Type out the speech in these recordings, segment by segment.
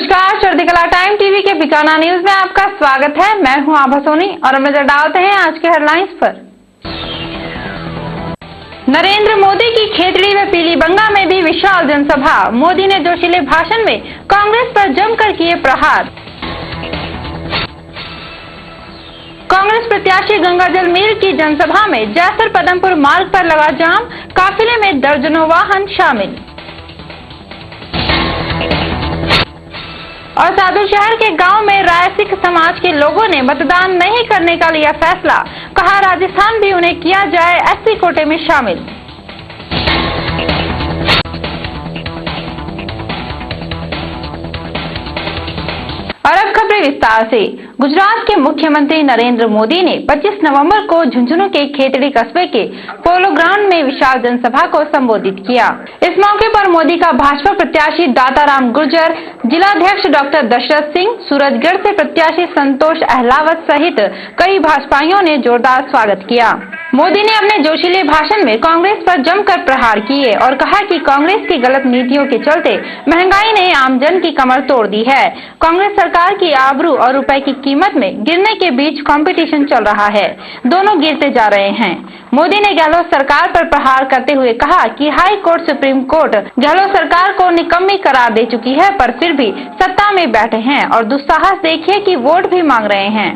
नमस्कार, चढ़ती कला टाइम टीवी के बीकाना न्यूज में आपका स्वागत है। मैं हूं आभा सोनी और अब नजर डालते हैं आज के हेडलाइंस पर। नरेंद्र मोदी की खेतड़ी व पीलीबंगा में भी विशाल जनसभा। मोदी ने जोशीले भाषण में कांग्रेस पर जमकर किए प्रहार। कांग्रेस प्रत्याशी गंगाजल मील की जनसभा में जैसर पदमपुर मार्ग पर लगा जाम, काफिले में दर्जनों वाहन शामिल। और साधु शहर के गांव में राय सिख समाज के लोगों ने मतदान नहीं करने का लिया फैसला, कहा राजस्थान भी उन्हें किया जाए एससी कोटे में शामिल। और अब खबरें विस्तार से। गुजरात के मुख्यमंत्री नरेंद्र मोदी ने 25 नवंबर को झुंझुनू के खेतड़ी कस्बे के पोलो ग्राउंड में विशाल जनसभा को संबोधित किया। इस मौके पर मोदी का भाजपा प्रत्याशी दाताराम गुर्जर, जिलाध्यक्ष डॉक्टर दशरथ सिंह, सूरजगढ़ से प्रत्याशी संतोष अहलावत सहित कई भाजपाइयों ने जोरदार स्वागत किया। मोदी ने अपने जोशीले भाषण में कांग्रेस पर जमकर प्रहार किए और कहा कि कांग्रेस की गलत नीतियों के चलते महंगाई ने आमजन की कमर तोड़ दी है। कांग्रेस सरकार की आबरू और रुपए की कीमत में गिरने के बीच कंपटीशन चल रहा है, दोनों गिरते जा रहे हैं। मोदी ने गहलोत सरकार पर प्रहार करते हुए कहा कि high court, supreme court Gehlot सरकार को निकम्मी करार दे चुकी है, पर फिर भी सत्ता में बैठे हैं और दुस्साहस देखिए कि वोट भी मांग रहे हैं।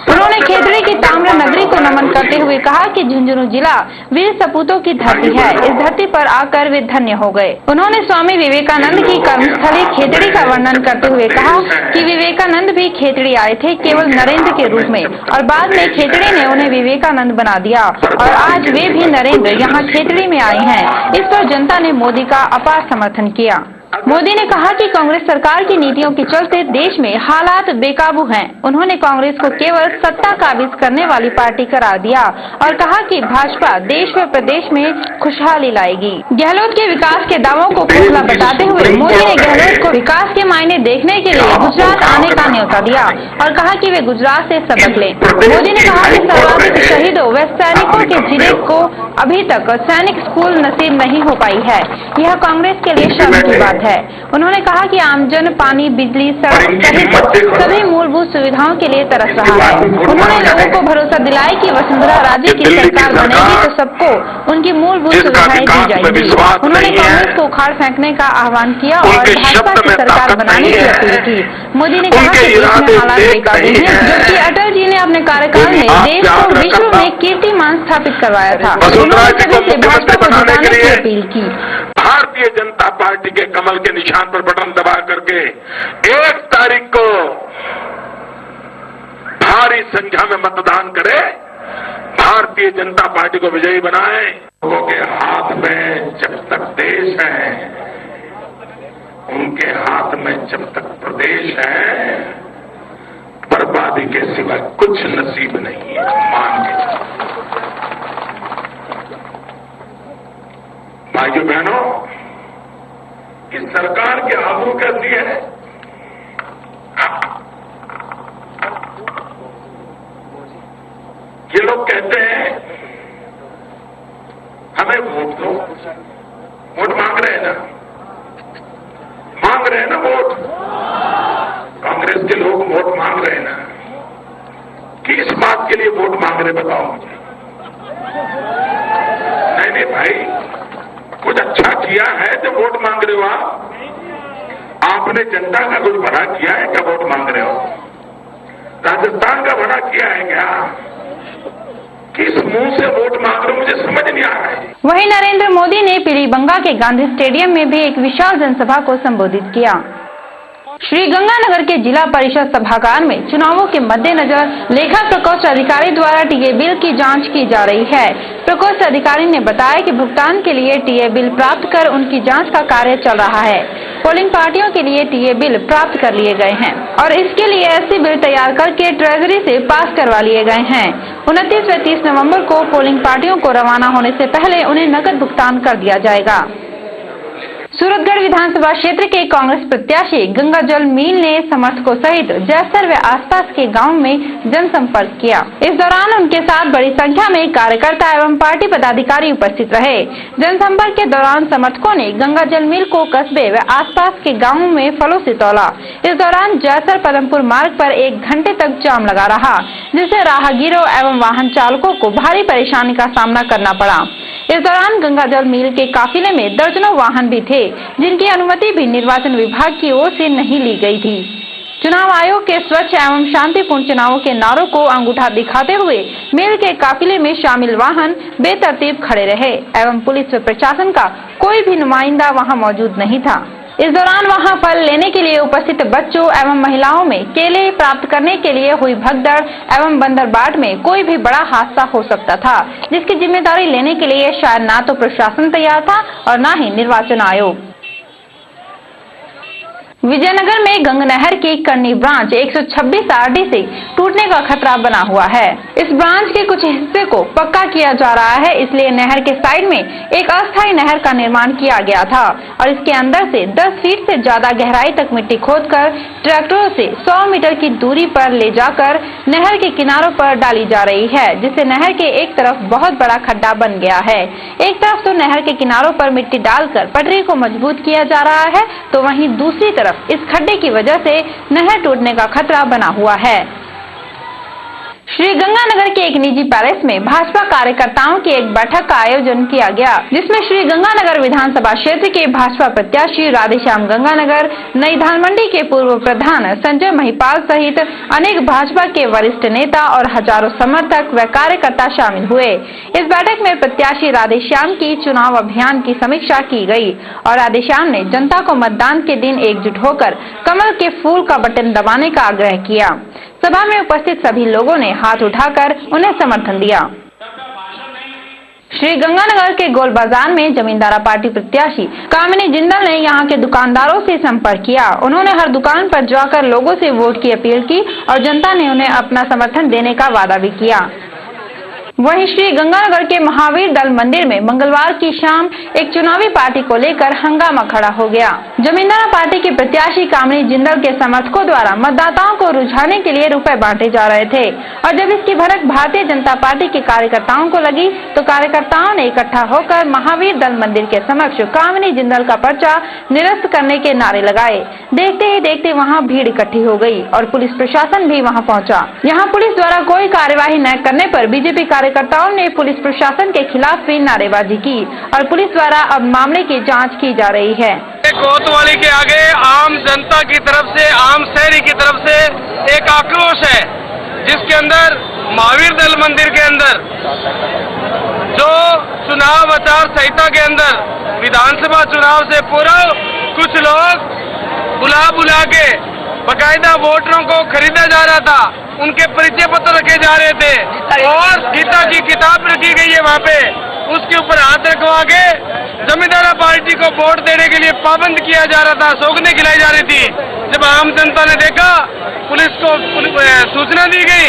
उन्होंने खेतड़ी की ताम्र नगरी को नमन करते हुए कहा कि झुंझुनू जिला वीर सपूतों की धरती है, इस धरती पर आकर वे धन्य हो गए। उन्होंने स्वामी विवेकानंद की कर्मस्थली खेतड़ी का वर्णन करते हुए कहा कि विवेकानंद भी खेतड़ी आए थे, केवल नरेंद्र के रूप में, और बाद में खेतड़ी ने उन्हें विवेकानंद बना दिया और आज वे भी नरेंद्र यहाँ खेतड़ी में आए हैं। इस पर जनता ने मोदी का अपार समर्थन किया। मोदी ने कहा कि कांग्रेस सरकार की नीतियों के चलते देश में हालात बेकाबू हैं। उन्होंने कांग्रेस को केवल सत्ता काबिज करने वाली पार्टी करार दिया और कहा कि भाजपा देश व प्रदेश में खुशहाली लाएगी। गहलोत के विकास के दावों को खोखला बताते हुए मोदी ने गहलोत को विकास के मायने देखने के लिए गुजरात आने का न्योता दिया और कहा कि वे गुजरात से सबक लें। मोदी ने कहा कि सर्वाधिक शहीदों व सैनिकों के जिले को अभी तक सैनिक स्कूल नसीब नहीं हो पाई है, यह कांग्रेस के लिए शर्म की बात है। उन्होंने कहा कि आमजन पानी, बिजली, सड़क सहित सभी मूलभूत सुविधाओं के लिए तरस रहा है। उन्होंने लोगों को भरोसा दिलाया कि वसुंधरा राजे की सरकार बनेगी तो सबको उनकी मूलभूत सुविधाएं दी जाएंगी। उन्होंने कांग्रेस को उखाड़ फेंकने का आह्वान किया और भाजपा की सरकार बनाने की अपील की। मोदी ने कहा कि देश में हालात बेकाबू हैं, जबकि अटल जी ने अपने कार्यकाल में देश को विश्व में कीर्तिमान स्थापित करवाया था। उन्होंने सभी से भाजपा को जिताने की अपील की। भारतीय जनता पार्टी के कमल के निशान पर बटन दबा करके 1 तारीख को भारी संख्या में मतदान करे, भारतीय जनता पार्टी को विजयी बनाए। लोगों के हाथ में जब तक देश है, उनके हाथ में जब तक प्रदेश है, बर्बादी के सिवा कुछ नसीब नहीं है। मान के भाइयों बहनों, इस सरकार की आबरू कैसी है? ये लोग कहते हैं हमें वोट दो, वोट मांग रहे हैं ना, मांग रहे हैं ना वोट। कांग्रेस के लोग वोट मांग रहे हैं ना, किस बात के लिए वोट मांग रहे बताओ मुझे। नहीं भाई, कुछ अच्छा किया है तो वोट मांग रहे हो आप? आपने जनता का कुछ भला किया है क्या वोट मांग रहे हो? राजस्थान का भला किया है क्या? किस मुंह से वोट मांग रहे हो, मुझे समझ नहीं आ रहा है। वहीं नरेंद्र मोदी ने पीलीबंगा के गांधी स्टेडियम में भी एक विशाल जनसभा को संबोधित किया। श्री गंगानगर के जिला परिषद सभागार में चुनावों के मद्देनजर लेखा प्रकोष्ठ अधिकारी द्वारा टीए बिल की जांच की जा रही है। प्रकोष्ठ अधिकारी ने बताया कि भुगतान के लिए टीए बिल प्राप्त कर उनकी जांच का कार्य चल रहा है। पोलिंग पार्टियों के लिए टीए बिल प्राप्त कर लिए गए हैं और इसके लिए एससी बिल तैयार करके ट्रेजरी से पास करवा लिए गए हैं। 29 व 30 नवम्बर को पोलिंग पार्टियों को रवाना होने से पहले उन्हें नकद भुगतान कर दिया जाएगा। सूरजगढ़ विधानसभा क्षेत्र के कांग्रेस प्रत्याशी गंगाजल मील ने समर्थकों सहित जैसर व आसपास के गांव में जनसंपर्क किया। इस दौरान उनके साथ बड़ी संख्या में कार्यकर्ता एवं पार्टी पदाधिकारी उपस्थित रहे। जनसंपर्क के दौरान समर्थकों ने गंगा जल मिल को कस्बे व आसपास के गांवों में फलों से तौला। इस दौरान जयसर पदमपुर मार्ग पर 1 घंटे तक जाम लगा रहा, जिससे राहगीरों एवं वाहन चालकों को भारी परेशानी का सामना करना पड़ा। इस दौरान गंगा जल मिल के काफिले में दर्जनों वाहन भी थे, जिनकी अनुमति भी निर्वाचन विभाग की ओर से नहीं ली गई थी। चुनाव आयोग के स्वच्छ एवं शांतिपूर्ण चुनावों के नारों को अंगूठा दिखाते हुए मिल के काफिले में शामिल वाहन बेतरतीब खड़े रहे एवं पुलिस व प्रशासन का कोई भी नुमाइंदा वहां मौजूद नहीं था। इस दौरान वहां फल लेने के लिए उपस्थित बच्चों एवं महिलाओं में केले प्राप्त करने के लिए हुई भगदड़ एवं बंदरबाट में कोई भी बड़ा हादसा हो सकता था, जिसकी जिम्मेदारी लेने के लिए शायद न तो प्रशासन तैयार था और न ही निर्वाचन आयोग। विजयनगर में गंगा नहर की करनी ब्रांच 126 आरडी से टूटने का खतरा बना हुआ है। इस ब्रांच के कुछ हिस्से को पक्का किया जा रहा है, इसलिए नहर के साइड में एक अस्थायी नहर का निर्माण किया गया था और इसके अंदर से 10 फीट से ज्यादा गहराई तक मिट्टी खोदकर ट्रैक्टरों से 100 मीटर की दूरी पर ले जाकर नहर के किनारों पर डाली जा रही है, जिससे नहर के एक तरफ बहुत बड़ा खड्डा बन गया है। एक तरफ तो नहर के किनारों पर मिट्टी डालकर पटरी को मजबूत किया जा रहा है, तो वहीं दूसरी तरफ इस खड्डे की वजह से नहर टूटने का खतरा बना हुआ है। श्री गंगानगर के एक निजी पैलेस में भाजपा कार्यकर्ताओं की एक बैठक का आयोजन किया गया, जिसमें श्री गंगानगर विधानसभा क्षेत्र के भाजपा प्रत्याशी राधेश्याम गंगानगर, नई धानमंडी के पूर्व प्रधान संजय महिपाल सहित अनेक भाजपा के वरिष्ठ नेता और हजारों समर्थक व कार्यकर्ता शामिल हुए। इस बैठक में प्रत्याशी राधेश्याम की चुनाव अभियान की समीक्षा की गयी और राधेश्याम ने जनता को मतदान के दिन एकजुट होकर कमल के फूल का बटन दबाने का आग्रह किया। सभा में उपस्थित सभी लोगों ने हाथ उठाकर उन्हें समर्थन दिया। श्री गंगानगर के गोल बाजार में जमींदारा पार्टी प्रत्याशी कामिनी जिंदल ने यहां के दुकानदारों से संपर्क किया। उन्होंने हर दुकान पर जाकर लोगों से वोट की अपील की और जनता ने उन्हें अपना समर्थन देने का वादा भी किया। वहीं श्री गंगानगर के महावीर दल मंदिर में मंगलवार की शाम एक चुनावी पार्टी को लेकर हंगामा खड़ा हो गया। जमींदारा पार्टी के प्रत्याशी कामिनी जिंदल के समर्थकों द्वारा मतदाताओं को रुझाने के लिए रुपए बांटे जा रहे थे और जब इसकी भनक भारतीय जनता पार्टी के कार्यकर्ताओं को लगी तो कार्यकर्ताओं ने इकट्ठा होकर महावीर दल मंदिर के समक्ष कामिनी जिंदल का पर्चा निरस्त करने के नारे लगाए। देखते ही देखते वहाँ भीड़ इकट्ठी हो गयी और पुलिस प्रशासन भी वहाँ पहुँचा। यहाँ पुलिस द्वारा कोई कार्यवाही न करने पर बीजेपी कार्यकर्ताओं ने पुलिस प्रशासन के खिलाफ भी नारेबाजी की और पुलिस द्वारा अब मामले की जांच की जा रही है। कोतवाली के आगे आम जनता की तरफ से, आम शहरी की तरफ से एक आक्रोश है, जिसके अंदर महावीर दल मंदिर के अंदर जो चुनाव आचार संहिता के अंदर विधानसभा चुनाव से पूर्व कुछ लोग बुला के बकायदा वोटरों को खरीदा जा रहा था, उनके परिचय पत्र रखे जा रहे थे और गीता की किताब रखी गई है वहाँ पे, उसके ऊपर हाथ रखवा के जमींदारा पार्टी को वोट देने के लिए पाबंद किया जा रहा था, सौगंधें खिलाई जा रही थी। जब आम जनता ने देखा, पुलिस को सूचना दी गई,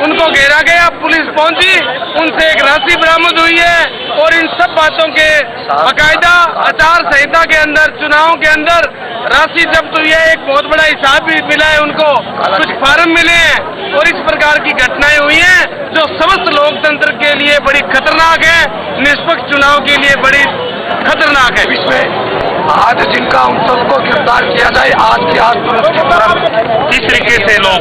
उनको घेरा गया, पुलिस पहुंची, उनसे एक राशि बरामद हुई है और इन सब बातों के बाकायदा आचार संहिता के अंदर, चुनाव के अंदर राशि जब्त हुई है। एक बहुत बड़ा हिसाब भी मिला है उनको, कुछ फार्म मिले हैं और इस प्रकार की घटनाएं हुई हैं जो समस्त लोकतंत्र के लिए बड़ी खतरनाक है, निष्पक्ष चुनाव के लिए बड़ी खतरनाक है। इसमें आज जिनका उन सबको गिरफ्तार किया जाए, आज की आज तुरंत इस तरीके से लोग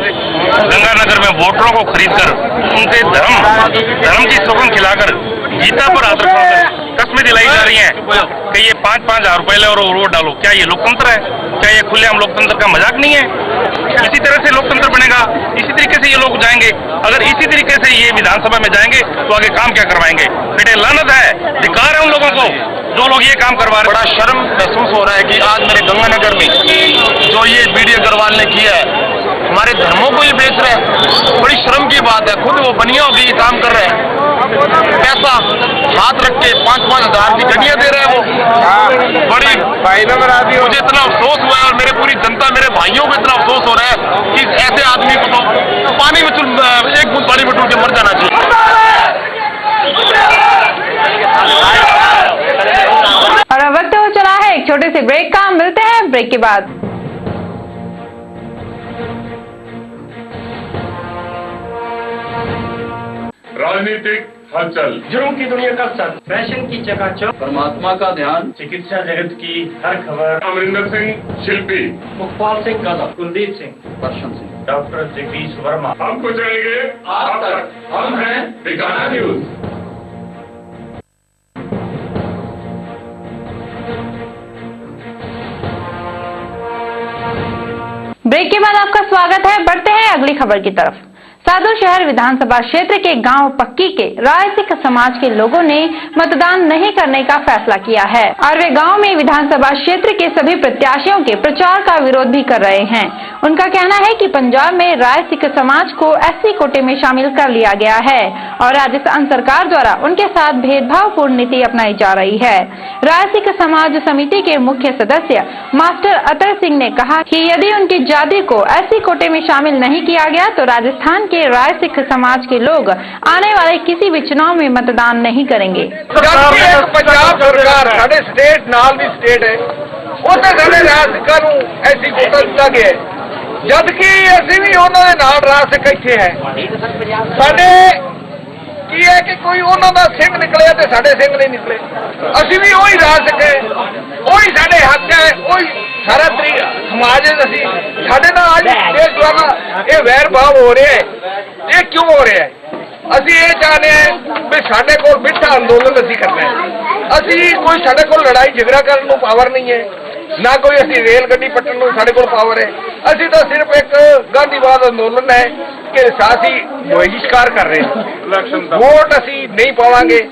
गंगानगर में वोटरों को खरीदकर उनसे धर्म की सौगंध खिलाकर गीता पर हाथ रखकर कस्में दिलाई जा रही हैं कि ये 5-5 हजार रुपए ले और वोट डालो। क्या ये लोकतंत्र है? क्या ये खुलेआम लोकतंत्र का मजाक नहीं है? इसी तरह से लोकतंत्र बनेगा, इसी तरीके से ये लोग जाएंगे। अगर इसी तरीके से ये विधानसभा में जाएंगे तो आगे काम क्या करवाएंगे? बेटे लानत है, धिक्कार है उन लोगों को जो लोग ये काम करवा रहे हैं। बड़ा शर्म महसूस हो रहा है कि आज मेरे गंगानगर में जो ये बीडी अग्रवाल ने किया है, हमारे धर्मों को ही बेच रहे हैं। बड़ी शर्म की बात है, खुद वो बनिया होगी ये काम कर रहे हैं, पैसा हाथ रख के 5-5 हजार की गड्डियां दे रहे हैं वो। बड़ी मुझे इतना अफसोस हुआ है और मेरे पूरी जनता, मेरे भाइयों को इतना अफसोस हो रहा है कि ऐसे आदमी को तो पानी में एक बूंद पानी में डूब के मर जाना चाहिए। और अब वक्त हो चला है एक छोटे से ब्रेक का। मिलते हैं ब्रेक के बाद। राजनीतिक हलचल, जुर्म की दुनिया का सर, फैशन की चकाचौंध, परमात्मा का ध्यान, चिकित्सा जगत की हर खबर, अमरिंदर सिंह शिल्पी, मुखपाल सिंह गदर, कुलदीप सिंह, दर्शन सिंह। डॉक्टर जगदीश वर्मा। हम पहुंचाएंगे आप तक, हम हैं बीकाना न्यूज। ब्रेक के बाद आपका स्वागत है। बढ़ते हैं अगली खबर की तरफ। सादुल शहर विधानसभा क्षेत्र के गांव पक्की के राय सिख समाज के लोगों ने मतदान नहीं करने का फैसला किया है और वे गांव में विधानसभा क्षेत्र के सभी प्रत्याशियों के प्रचार का विरोध भी कर रहे हैं। उनका कहना है कि पंजाब में राय सिख समाज को एससी कोटे में शामिल कर लिया गया है और राजस्थान सरकार द्वारा उनके साथ भेदभावपूर्ण नीति अपनाई जा रही है। राय सिख समाज समिति के मुख्य सदस्य मास्टर अतर सिंह ने कहा कि यदि उनकी जाति को एससी कोटे में शामिल नहीं किया गया तो राजस्थान के राय सिख समाज के लोग आने वाले किसी भी चुनाव में मतदान नहीं करेंगे। पंजाब सरकार साढ़े स्टेट नाल दी स्टेट है, उसने साढ़े राज सिखां नूं ऐसी कोटा दिता गया है, जबकि ਅਸੀਂ भी ਉਹਨਾਂ ਦੇ ਨਾਲ ਰਾਜ ਸਿੱਖ ਇੱਥੇ ਹੈ। ਸਾਡੇ ਕੀ ਹੈ ਕਿ ਕੋਈ ਉਹਨਾਂ ਦਾ ਸਿੰਘ ਨਿਕਲਿਆ ਤੇ ਸਾਡੇ ਸਿੰਘ ਨਹੀਂ ਨਿਕਲੇ, ਅਸੀਂ ਵੀ ਉਹੀ ਰਾਜ ਸਿੱਖ ਹੈ, ਉਹੀ ਸਾਡੇ ਹੱਕ ਹੈ, ਉਹੀ ਸਾਰਾ ਤਰੀਕਾ ਸਮਾਜ ਹੈ। ਅਸੀਂ ਸਾਡੇ ਨਾਲ ਅੱਜ ਦੇਸ਼ ਦੁਆਰਾ ਇਹ ਵੈਰ ਭਾਵ ਹੋ ਰਿਹਾ ਹੈ, ਇਹ ਕਿਉਂ ਹੋ ਰਿਹਾ ਹੈ? ਅਸੀਂ ਇਹ ਚਾਹੁੰਦੇ ਹਾਂ ਵੀ ਸਾਡੇ ਕੋਲ ਮਿੱਠਾ ਅੰਦੋਲਨ ਅਸੀਂ ਕਰਨਾ ਹੈ। ਅਸੀਂ ਕੋਈ ਸਾਡੇ ਕੋਲ ਲੜਾਈ ਝਗੜਾ ਕਰਨ ਨੂੰ ਪਾਵਰ ਨਹੀਂ ਹੈ, ਨਾ ਕੋਈ ਅਸੀਂ ਰੇਲ ਗੱਡੀ ਪੱਟਣ ਨੂੰ ਸਾਡੇ ਕੋਲ ਪਾਵਰ ਹੈ। ਅਸੀਂ ਤਾਂ ਸਿਰਫ ਇੱਕ ਗਾਂਧੀਵਾਦ ਅੰਦੋਲਨ ਹੈ ਕਿ ਅਸੀਂ ਬहिष्कार कर रहे हैं, वोट ਅਸੀਂ नहीं पावांगे।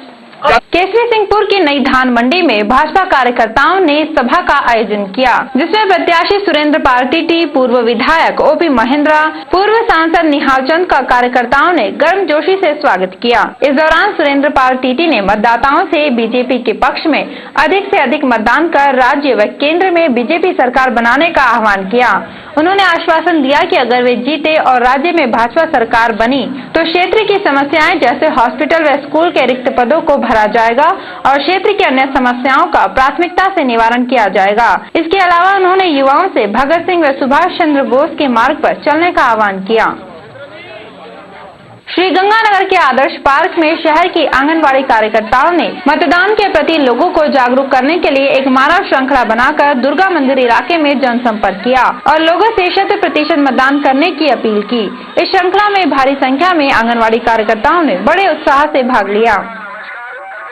केसरी सिंहपुर की नई धान मंडी में भाजपा कार्यकर्ताओं ने सभा का आयोजन किया, जिसमें प्रत्याशी सुरेंद्र पाल टीटी, पूर्व विधायक ओपी महेंद्रा, पूर्व सांसद निहाल चंद का कार्यकर्ताओं ने गर्मजोशी से स्वागत किया। इस दौरान सुरेंद्र पाल टीटी ने मतदाताओं से बीजेपी के पक्ष में अधिक से अधिक मतदान कर राज्य व केंद्र में बीजेपी सरकार बनाने का आह्वान किया। उन्होंने आश्वासन दिया कि अगर वे जीते और राज्य में भाजपा सरकार बनी तो क्षेत्र की समस्याएं जैसे हॉस्पिटल व स्कूल के रिक्त पदों को भरा जाएगा और क्षेत्र की अन्य समस्याओं का प्राथमिकता से निवारण किया जाएगा। इसके अलावा उन्होंने युवाओं से भगत सिंह व सुभाष चंद्र बोस के मार्ग पर चलने का आह्वान किया। श्रीगंगानगर के आदर्श पार्क में शहर की आंगनबाड़ी कार्यकर्ताओं ने मतदान के प्रति लोगों को जागरूक करने के लिए एक मानव श्रृंखला बनाकर दुर्गा मंदिर इलाके में जनसंपर्क किया और लोगों से 100% मतदान करने की अपील की। इस श्रृंखला में भारी संख्या में आंगनबाड़ी कार्यकर्ताओं ने बड़े उत्साह से भाग लिया।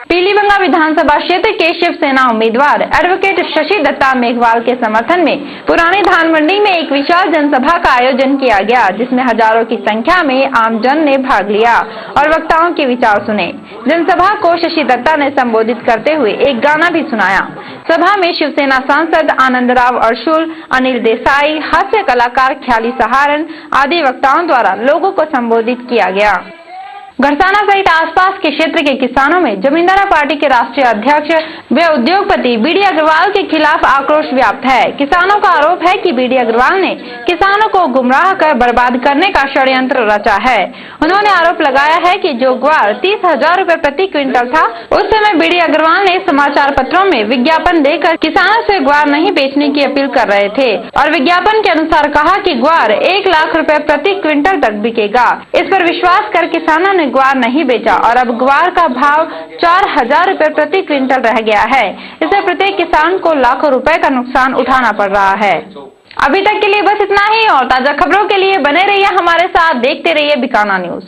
पीलीबंगा विधानसभा क्षेत्र के शिवसेना उम्मीदवार एडवोकेट शशि दत्ता मेघवाल के समर्थन में पुरानी धान मंडी में एक विशाल जनसभा का आयोजन किया गया, जिसमें हजारों की संख्या में आमजन ने भाग लिया और वक्ताओं के विचार सुने। जनसभा को शशि दत्ता ने संबोधित करते हुए एक गाना भी सुनाया। सभा में शिवसेना सांसद आनंदराव अरशुल, अनिल देसाई, हास्य कलाकार ख्याली सहारण आदि वक्ताओं द्वारा लोगों को संबोधित किया गया। घरसाना सहित आसपास के क्षेत्र के किसानों में जमींदारा पार्टी के राष्ट्रीय अध्यक्ष व उद्योगपति बीडी अग्रवाल के खिलाफ आक्रोश व्याप्त है। किसानों का आरोप है कि बीडी अग्रवाल ने किसानों को गुमराह कर बर्बाद करने का षड्यंत्र रचा है। उन्होंने आरोप लगाया है कि जो ग्वार 30,000 रुपए प्रति क्विंटल था, उस समय बीडी अग्रवाल ने समाचार पत्रों में विज्ञापन देकर किसानों से ग्वार नहीं बेचने की अपील कर रहे थे और विज्ञापन के अनुसार कहा कि ग्वार 1 लाख रुपए प्रति क्विंटल तक बिकेगा। इस पर विश्वास कर किसानों ने ग्वार नहीं बेचा और अब ग्वार का भाव 4,000 रुपए प्रति क्विंटल रह गया है। इससे प्रत्येक किसान को लाखों रुपए का नुकसान उठाना पड़ रहा है। अभी तक के लिए बस इतना ही और ताजा खबरों के लिए बने रहिए हमारे साथ, देखते रहिए बीकाना न्यूज।